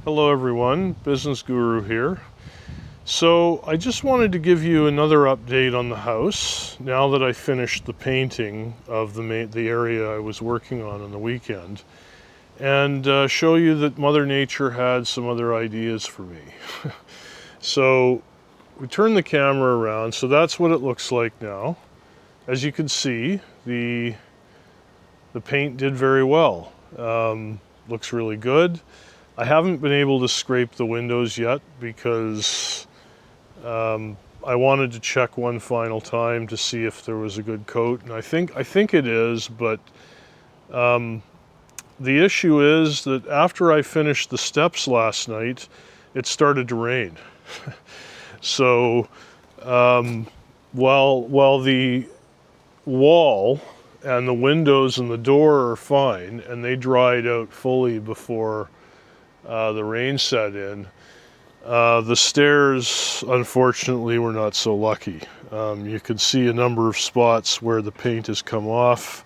Hello everyone, Business Guru here. So I just wanted to give you another update on the house now that I finished the painting of the area I was working on the weekend, and show you that Mother Nature had some other ideas for me. So we turn the camera around, so that's what it looks like now. As you can see, the paint did very well. Looks really good. I haven't been able to scrape the windows yet because I wanted to check one final time to see if there was a good coat, and I think it is, but the issue is that after I finished the steps last night, it started to rain. So while the wall and the windows and the door are fine, and they dried out fully before the rain set in, the stairs unfortunately were not so lucky. You can see a number of spots where the paint has come off.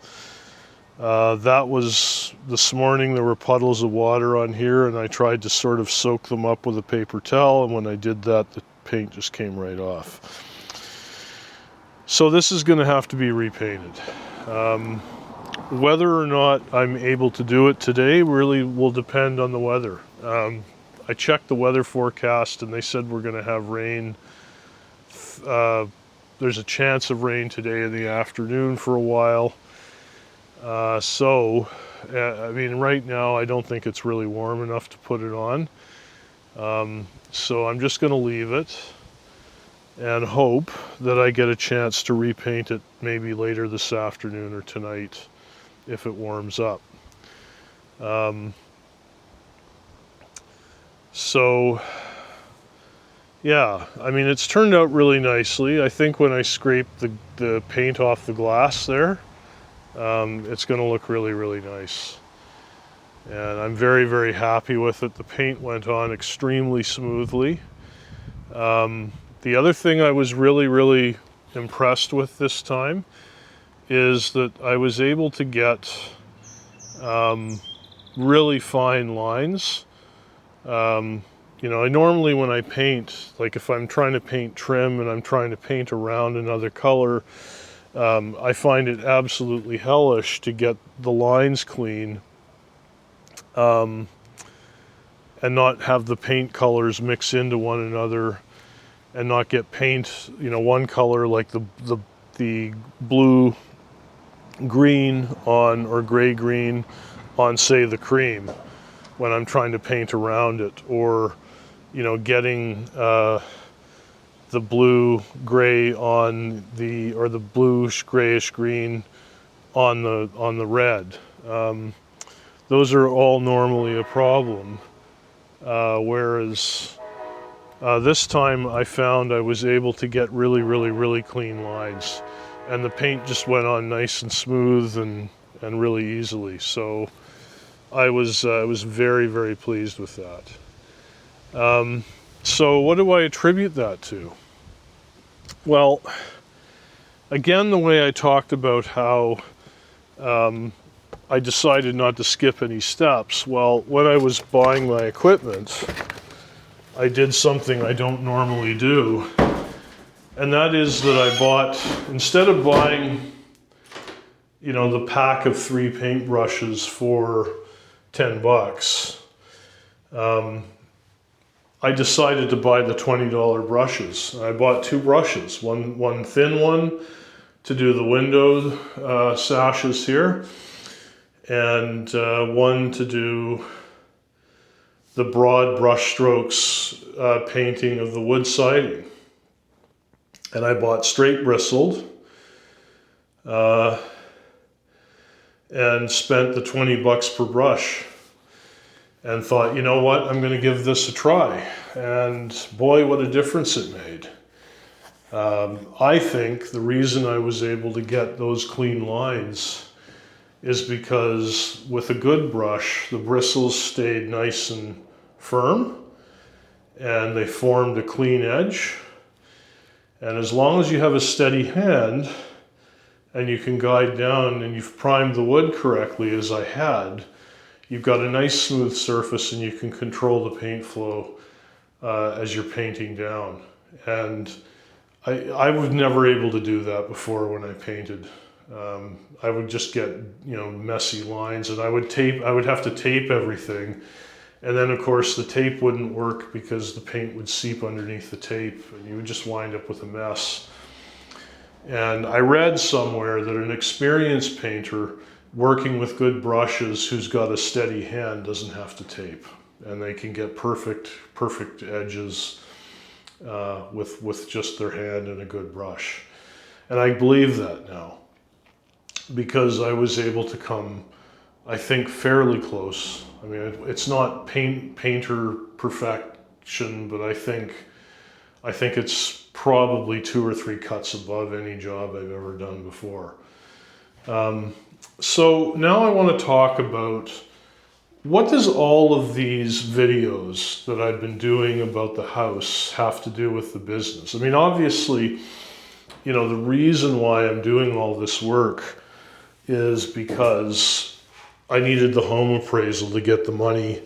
That was this morning. There were puddles of water on here, and I tried to sort of soak them up with a paper towel, and when I did that, the paint just came right off. So this is going to have to be repainted. Whether or not I'm able to do it today really will depend on the weather. I checked the weather forecast and they said we're going to have rain. There's a chance of rain today in the afternoon for a while. I mean, right now I don't think it's really warm enough to put it on. So I'm just going to leave it and hope that I get a chance to repaint it maybe later this afternoon or tonight if it warms up. So yeah, I mean, it's turned out really nicely. I think when I scrape the paint off the glass there, it's going to look really, really nice. And I'm very, very happy with it. The paint went on extremely smoothly. The other thing I was really, really impressed with this time is that I was able to get really fine lines. You know, I normally when I paint, like if I'm trying to paint trim and I'm trying to paint around another color, I find it absolutely hellish to get the lines clean and not have the paint colors mix into one another and not get paint, you know, one color like the blue green on, or gray green on, say, the cream when I'm trying to paint around it, or you know, getting the blue gray on the, or the bluish grayish green on the red. Those are all normally a problem, whereas this time I found I was able to get really, really, really clean lines, and the paint just went on nice and smooth and really easily. So I was very, very pleased with that. So what do I attribute that to? Well, again, the way I talked about how I decided not to skip any steps. Well, when I was buying my equipment, I did something I don't normally do, and that is that I bought, instead of buying, you know, the pack of 3 paintbrushes for $10, I decided to buy the $20 brushes. I bought 2 brushes, one thin one to do the window sashes here, and one to do the broad brush strokes painting of the wood siding. And I bought straight bristled and spent the $20 per brush, and thought, you know what, I'm going to give this a try. And boy, what a difference it made. I think the reason I was able to get those clean lines is because with a good brush, the bristles stayed nice and firm, and they formed a clean edge. And as long as you have a steady hand, and you can guide down, and you've primed the wood correctly, as I had, you've got a nice smooth surface and you can control the paint flow as you're painting down. And I was never able to do that before when I painted. I would just get, messy lines, and I would have to tape everything. And then of course the tape wouldn't work because the paint would seep underneath the tape and you would just wind up with a mess. And I read somewhere that an experienced painter working with good brushes who's got a steady hand doesn't have to tape, and they can get perfect edges with just their hand and a good brush. And I believe that now, because I was able to come, I think, fairly close. I mean, it's not painter perfection, but I think it's probably 2 or 3 cuts above any job I've ever done before. So now I want to talk about, what does all of these videos that I've been doing about the house have to do with the business? I mean, obviously, the reason why I'm doing all this work is because I needed the home appraisal to get the money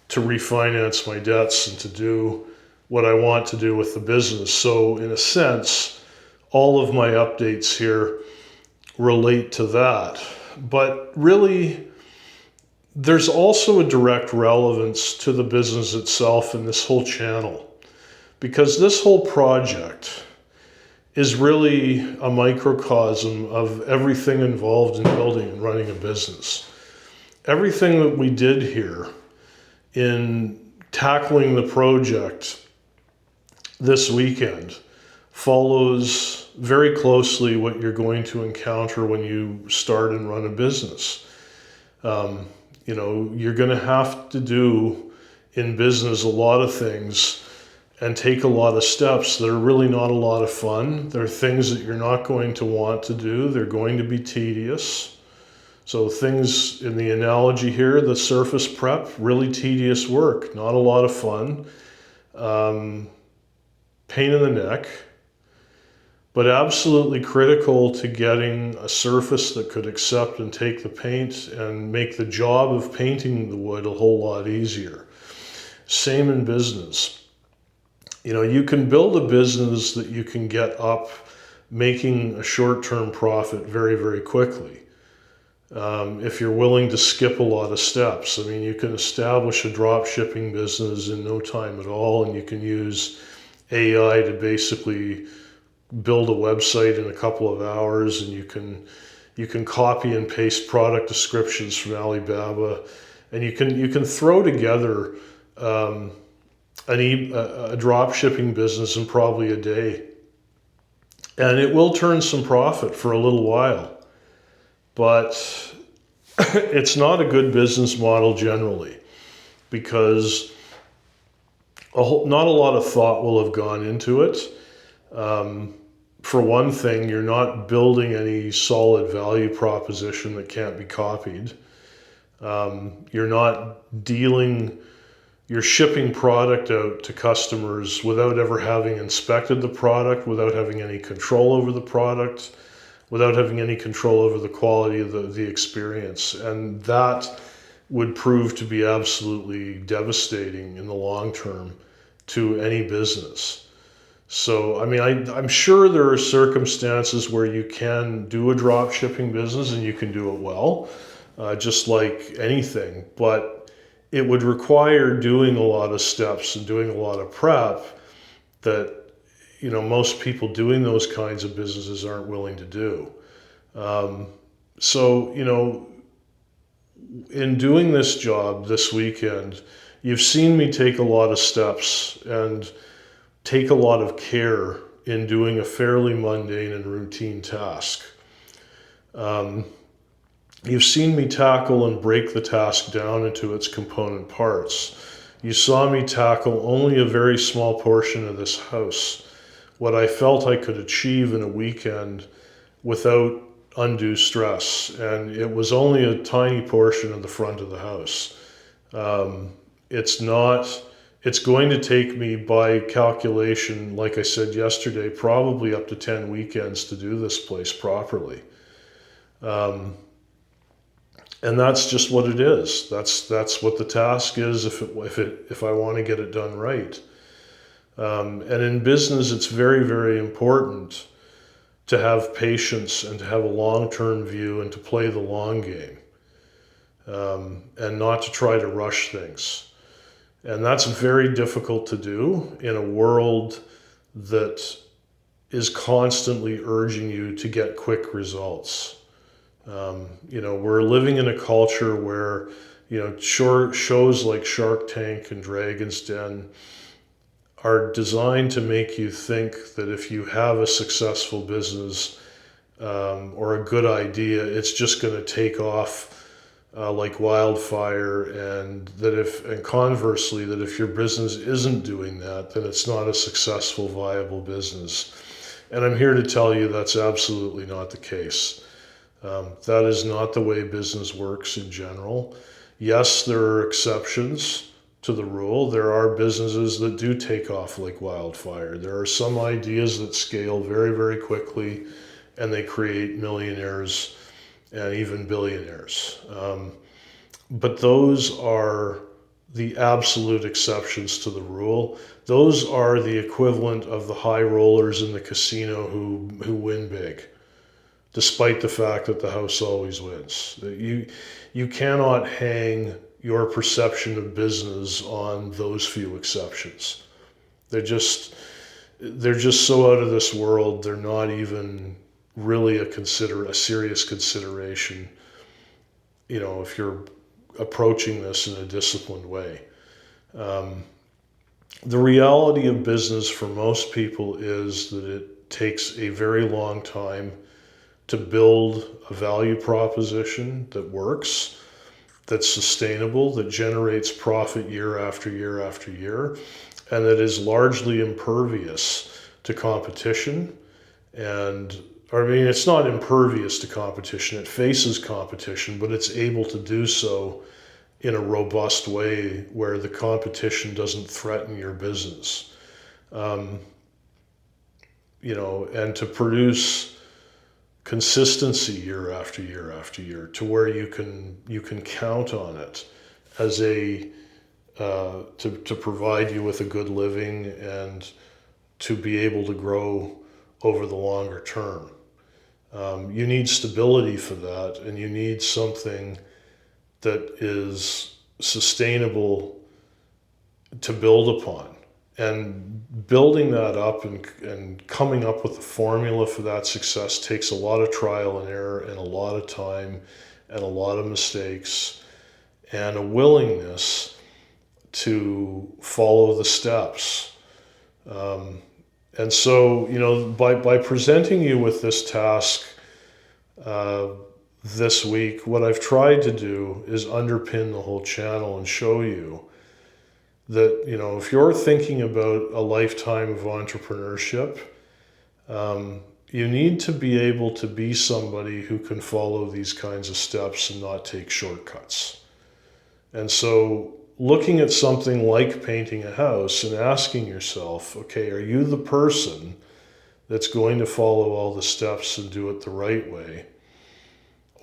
to refinance my debts and to do what I want to do with the business. So in a sense, all of my updates here relate to that. But really, there's also a direct relevance to the business itself and this whole channel, because this whole project is really a microcosm of everything involved in building and running a business. Everything that we did here in tackling the project this weekend follows very closely what you're going to encounter when you start and run a business. You're going to have to do in business a lot of things and take a lot of steps that are really not a lot of fun. There are things that you're not going to want to do. They're going to be tedious. So things in the analogy here, the surface prep, really tedious work, not a lot of fun. Pain in the neck, but absolutely critical to getting a surface that could accept and take the paint and make the job of painting the wood a whole lot easier. Same in business. You can build a business that you can get up making a short-term profit very, very quickly. If you're willing to skip a lot of steps. I mean, you can establish a drop shipping business in no time at all, and you can use AI to basically build a website in a couple of hours, and you can copy and paste product descriptions from Alibaba, and you can throw together a drop shipping business in probably a day, and it will turn some profit for a little while, but it's not a good business model generally, because not a lot of thought will have gone into it. For one thing, you're not building any solid value proposition that can't be copied. You're shipping product out to customers without ever having inspected the product, without having any control over the product, without having any control over the quality of the experience. And that would prove to be absolutely devastating in the long term to any business. So, I mean, I'm sure there are circumstances where you can do a drop shipping business and you can do it well, just like anything, but it would require doing a lot of steps and doing a lot of prep that, most people doing those kinds of businesses aren't willing to do. In doing this job this weekend, you've seen me take a lot of steps and take a lot of care in doing a fairly mundane and routine task. You've seen me tackle and break the task down into its component parts. You saw me tackle only a very small portion of this house, what I felt I could achieve in a weekend without undue stress. And it was only a tiny portion of the front of the house. It's going to take me, by calculation, like I said yesterday, probably up to 10 weekends to do this place properly. And that's just what it is. That's what the task is if I want to get it done right. And in business, it's very, very important to have patience and to have a long-term view and to play the long game, and not to try to rush things. And that's very difficult to do in a world that is constantly urging you to get quick results. We're living in a culture where, shows like Shark Tank and Dragon's Den are designed to make you think that if you have a successful business or a good idea, it's just going to take off like wildfire, and conversely, that if your business isn't doing that, then it's not a successful, viable business. And I'm here to tell you that's absolutely not the case. That is not the way business works in general. Yes, there are exceptions to the rule. There are businesses that do take off like wildfire. There are some ideas that scale very, very quickly, and they create millionaires and even billionaires. But those are the absolute exceptions to the rule. Those are the equivalent of the high rollers in the casino who win big, despite the fact that the house always wins. You cannot hang your perception of business on those few exceptions. They're just so out of this world. They're not even really a serious consideration, if you're approaching this in a disciplined way. The reality of business for most people is that it takes a very long time to build a value proposition that works, that's sustainable, that generates profit year after year after year, and that is largely impervious to competition. It's not impervious to competition, it faces competition, but it's able to do so in a robust way where the competition doesn't threaten your business. And to produce consistency year after year after year, to where you can count on it as to provide you with a good living and to be able to grow over the longer term. You need stability for that, and you need something that is sustainable to build upon. And building that up and coming up with a formula for that success takes a lot of trial and error and a lot of time and a lot of mistakes and a willingness to follow the steps. And so, by presenting you with this task this week, what I've tried to do is underpin the whole channel and show you that, if you're thinking about a lifetime of entrepreneurship, you need to be able to be somebody who can follow these kinds of steps and not take shortcuts. And so looking at something like painting a house and asking yourself, okay, are you the person that's going to follow all the steps and do it the right way?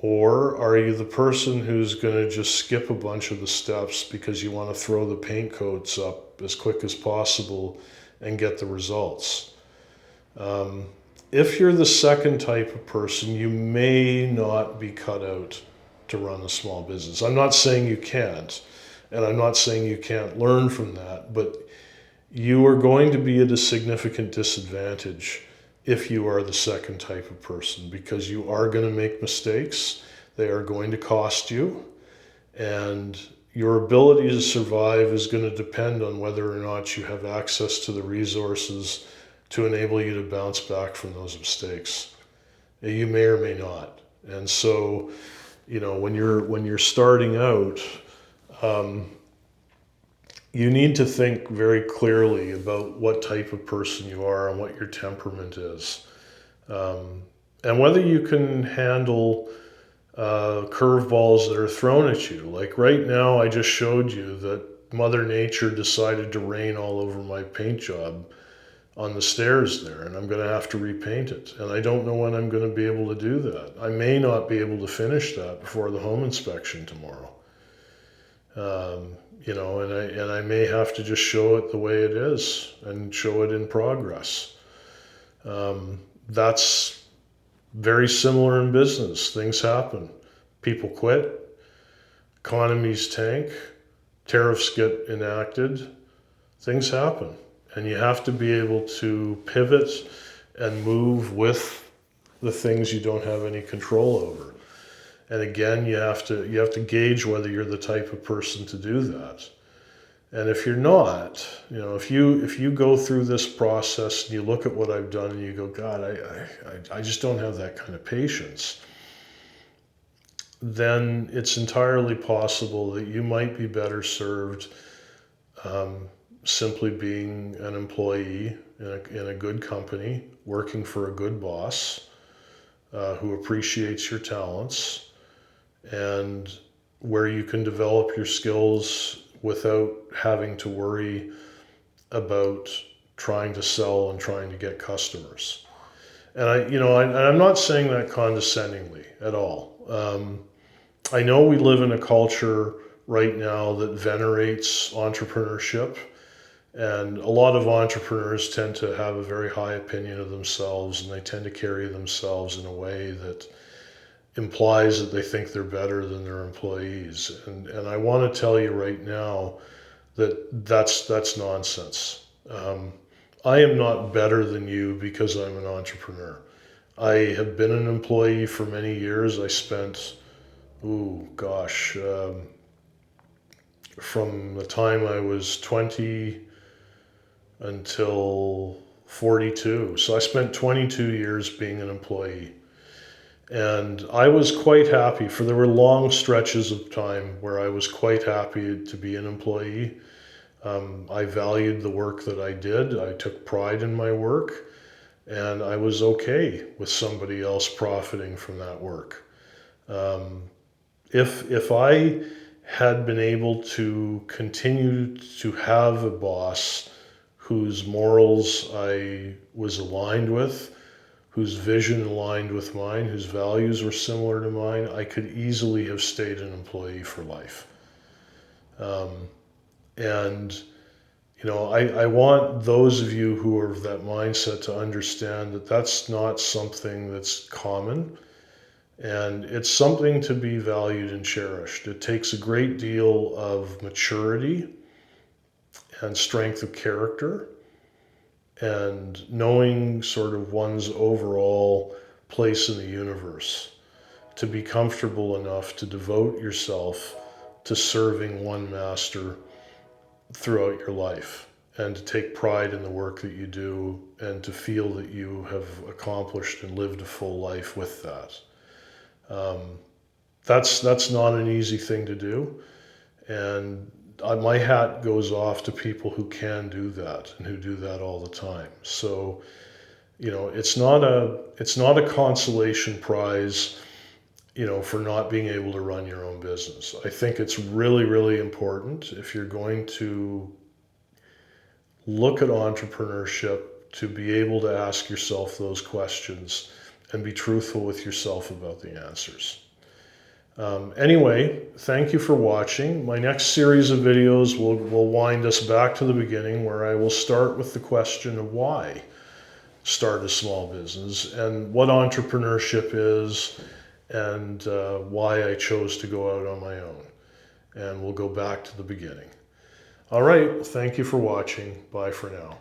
Or are you the person who's going to just skip a bunch of the steps because you want to throw the paint coats up as quick as possible and get the results? If you're the second type of person, you may not be cut out to run a small business. I'm not saying you can't, and I'm not saying you can't learn from that, but you are going to be at a significant disadvantage if you are the second type of person, because you are going to make mistakes. They are going to cost you, and your ability to survive is going to depend on whether or not you have access to the resources to enable you to bounce back from those mistakes. You may or may not. And so, when you're starting out, you need to think very clearly about what type of person you are and what your temperament is. And whether you can handle curveballs that are thrown at you. Like right now, I just showed you that Mother Nature decided to rain all over my paint job on the stairs there, and I'm going to have to repaint it. And I don't know when I'm going to be able to do that. I may not be able to finish that before the home inspection tomorrow. You know, and I may have to just show it the way it is and show it in progress. That's very similar in business. Things happen. People quit, economies tank, tariffs get enacted, things happen. And you have to be able to pivot and move with the things you don't have any control over. And again, you have to gauge whether you're the type of person to do that. And if you're not, you know, if you go through this process and you look at what I've done and you go, God, I just don't have that kind of patience, then it's entirely possible that you might be better served simply being an employee in a good company, working for a good boss who appreciates your talents, and where you can develop your skills without having to worry about trying to sell and trying to get customers. And I'm not saying that condescendingly at all. I know we live in a culture right now that venerates entrepreneurship, and a lot of entrepreneurs tend to have a very high opinion of themselves, and they tend to carry themselves in a way that implies that they think they're better than their employees. And I want to tell you right now that that's nonsense. I am not better than you because I'm an entrepreneur. I have been an employee for many years. I spent, from the time I was 20 until 42. So I spent 22 years being an employee. And I was quite happy, for there were long stretches of time where I was quite happy to be an employee. I valued the work that I did. I took pride in my work, and I was okay with somebody else profiting from that work. If I had been able to continue to have a boss whose morals I was aligned with, whose vision aligned with mine, whose values were similar to mine, I could easily have stayed an employee for life. And you know, I want those of you who are of that mindset to understand that that's not something that's common, and it's something to be valued and cherished. It takes a great deal of maturity and strength of character and knowing sort of one's overall place in the universe to be comfortable enough to devote yourself to serving one master throughout your life, and to take pride in the work that you do, and to feel that you have accomplished and lived a full life with that. That's not an easy thing to do, and my hat goes off to people who can do that and who do that all the time. So, you know, it's not a consolation prize, you know, for not being able to run your own business. I think it's really, really important, if you're going to look at entrepreneurship, to be able to ask yourself those questions and be truthful with yourself about the answers. Anyway, thank you for watching. My next series of videos will wind us back to the beginning, where I will start with the question of why start a small business and what entrepreneurship is, and why I chose to go out on my own. And we'll go back to the beginning. All right, thank you for watching. Bye for now.